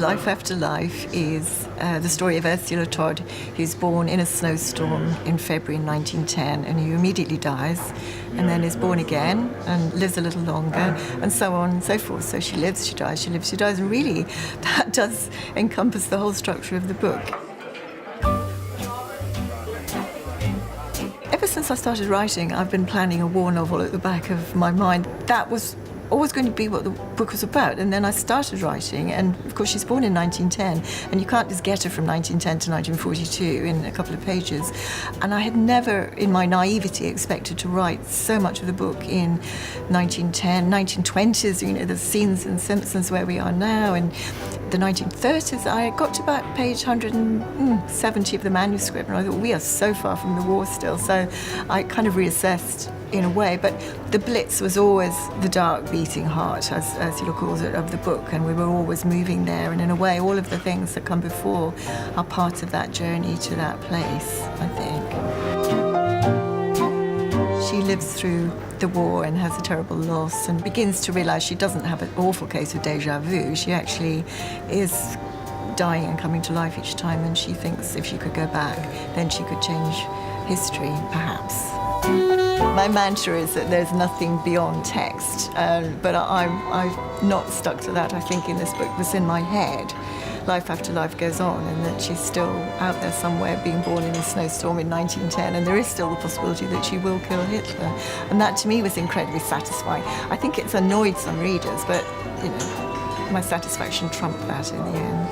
Life After Life is the story of Ursula Todd, who's born in a snowstorm in February 1910, and who immediately dies, and then is born again and lives a little longer, and so on and so forth. So she lives, she dies, she lives, she dies, and really that does encompass the whole structure of the book. Ever since I started writing, I've been planning a war novel at the back of my mind. That was always going to be what the book was about. And then I started writing, and of course she's born in 1910, and you can't just get her from 1910 to 1942 in a couple of pages. And I had never, in my naivety, expected to write so much of the book in 1910, 1920s, you know, the scenes in Simpsons where we are now, and the 1930s. I got to about page 170 of the manuscript, and I thought, we are so far from the war still. So I kind of reassessed in a way, but the Blitz was always the dark beating heart, as Ursula calls it, of the book, and we were always moving there, and in a way all of the things that come before are part of that journey to that place, I think. She lives through the war and has a terrible loss and begins to realise she doesn't have an awful case of déjà vu. She actually is dying and coming to life each time, and she thinks if she could go back, then she could change history, perhaps. My mantra is that there's nothing beyond text, but I've not stuck to that. I think in this book, what's in my head, life after life goes on, and that she's still out there somewhere being born in a snowstorm in 1910, and there is still the possibility that she will kill Hitler. And that to me was incredibly satisfying. I think it's annoyed some readers, but you know, my satisfaction trumped that in the end.